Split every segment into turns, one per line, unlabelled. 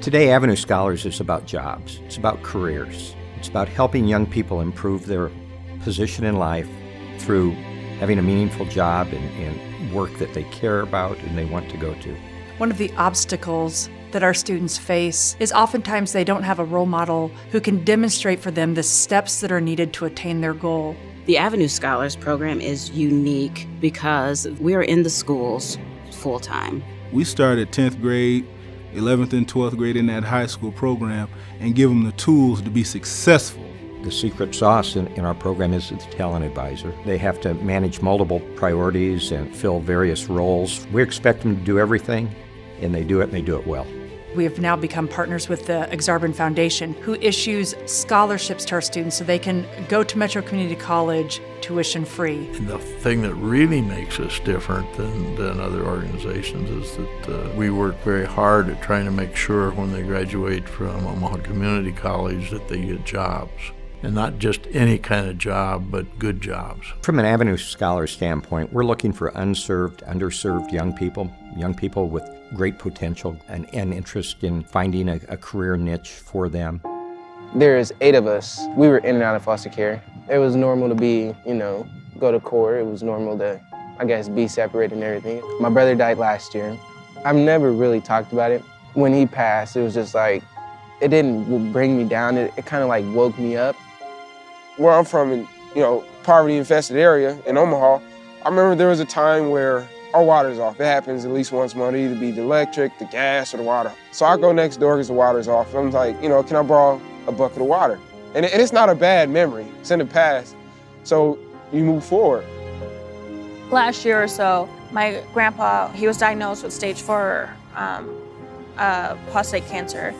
Today, Avenue Scholars is about jobs. It's about careers. It's about helping young people improve their position in life through having a meaningful job and work that they care about and they want to go to.
One of the obstacles that our students face is oftentimes they don't have a role model who can demonstrate for them the steps that are needed to attain their goal.
The Avenue Scholars program is unique because we're in the schools full-time.
We started 10th grade, 11th and 12th grade in that high school program and give them the tools to be successful.
The secret sauce in our program is the talent advisor. They have to manage multiple priorities and fill various roles. We expect them to do everything, and they do it well.
We have now become partners with the Exarban Foundation, who issues scholarships to our students so they can go to Metro Community College tuition free.
And the thing that really makes us different than other organizations is that we work very hard at trying to make sure when they graduate from Omaha Community College that they get jobs. And not just any kind of job, but good jobs.
From an Avenue Scholar standpoint, we're looking for unserved, underserved young people with great potential and interest in finding a career niche for them.
There's 8 of us. We were in and out of foster care. It was normal to be, go to court. It was normal to, be separated and everything. My brother died last year. I've never really talked about it. When he passed, it was just like, it didn't bring me down. It kind of woke me up.
Where I'm from, in poverty-infested area in Omaha, I remember there was a time where our water's off. It happens at least once a month, either be the electric, the gas, or the water. So I go next door because the water's off. I'm like, can I borrow a bucket of water? And it's not a bad memory. It's in the past. So you move forward.
Last year or so, my grandpa, he was diagnosed with stage 4 prostate cancer.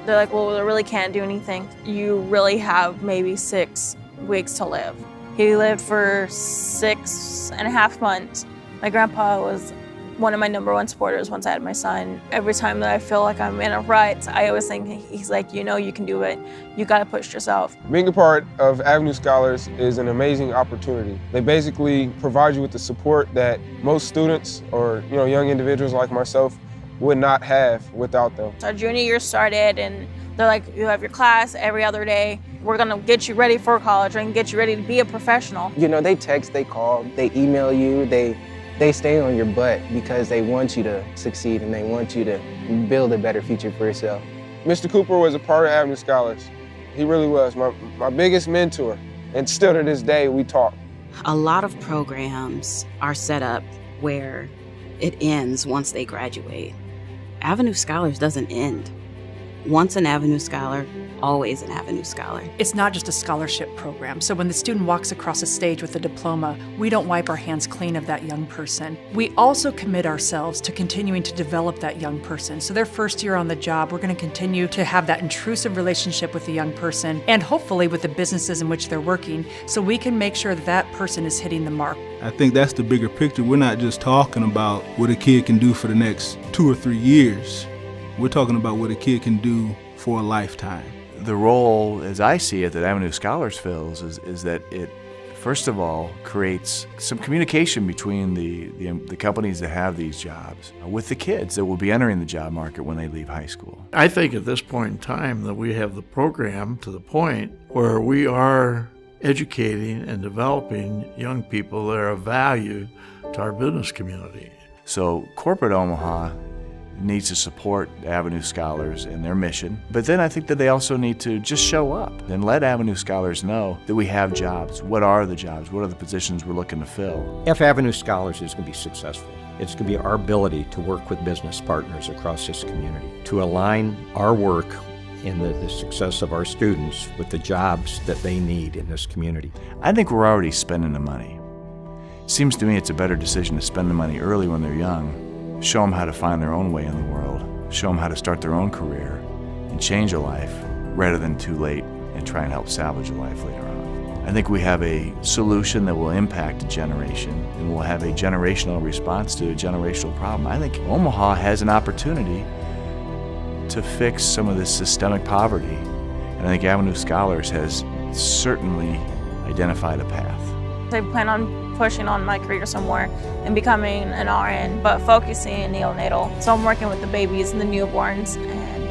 They're like, well, we really can't do anything. You really have maybe 6 weeks to live. He lived for 6.5 months. My grandpa was one of my #1 supporters once I had my son. Every time that I feel like I'm in a rut, I always think, he's like, you can do it. You gotta push yourself.
Being a part of Avenue Scholars is an amazing opportunity. They basically provide you with the support that most students or young individuals like myself would not have without them.
Our junior year started and they're like, you have your class every other day. We're gonna get you ready for college and get you ready to be a professional.
They text, they call, they email you, they stay on your butt because they want you to succeed and they want you to build a better future for yourself.
Mr. Cooper was a part of Avenue Scholars. He really was my biggest mentor, and still to this day we talk.
A lot of programs are set up where it ends once they graduate. Avenue Scholars doesn't end. Once an Avenue Scholar, always an Avenue Scholar.
It's not just a scholarship program. So when the student walks across a stage with a diploma, we don't wipe our hands clean of that young person. We also commit ourselves to continuing to develop that young person. So their first year on the job, we're going to continue to have that intrusive relationship with the young person and hopefully with the businesses in which they're working so we can make sure that that person is hitting the mark.
I think that's the bigger picture. We're not just talking about what a kid can do for the next 2 or 3 years. We're talking about what a kid can do for a lifetime.
The role, as I see it, that Avenue Scholars fills is that it, first of all, creates some communication between the companies that have these jobs with the kids that will be entering the job market when they leave high school.
I think at this point in time that we have the program to the point where we are educating and developing young people that are of value to our business community.
So corporate Omaha needs to support Avenue Scholars and their mission, but then I think that they also need to just show up and let Avenue Scholars know that we have jobs. What are the jobs? What are the positions we're looking to fill?
If Avenue Scholars is going to be successful, it's going to be our ability to work with business partners across this community, to align our work in the success of our students with the jobs that they need in this community.
I think we're already spending the money. It seems to me it's a better decision to spend the money early when they're young, show them how to find their own way in the world, show them how to start their own career and change a life rather than too late and try and help salvage a life later on. I think we have a solution that will impact a generation and will have a generational response to a generational problem. I think Omaha has an opportunity to fix some of this systemic poverty, and I think Avenue Scholars has certainly identified a path.
I plan on pushing on my career somewhere and becoming an RN, but focusing in neonatal. So I'm working with the babies and the newborns and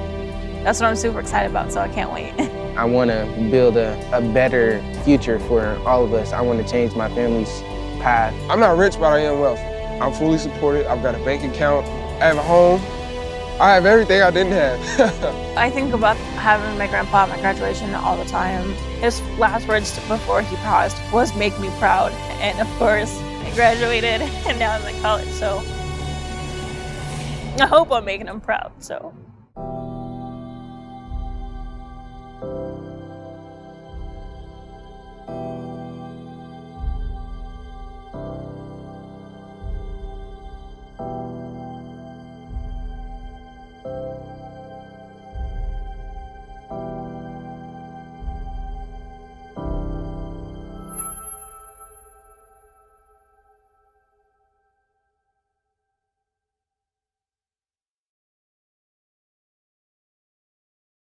That's what I'm super excited about, so I can't wait.
I want to build a better future for all of us. I want to change my family's path.
I'm not rich, but I am wealthy. I'm fully supported. I've got a bank account. I have a home. I have everything I didn't have.
I think about having my grandpa at my graduation all the time. His last words before he passed was "make me proud." And of course, I graduated and now I'm in college, so I hope I'm making him proud, so.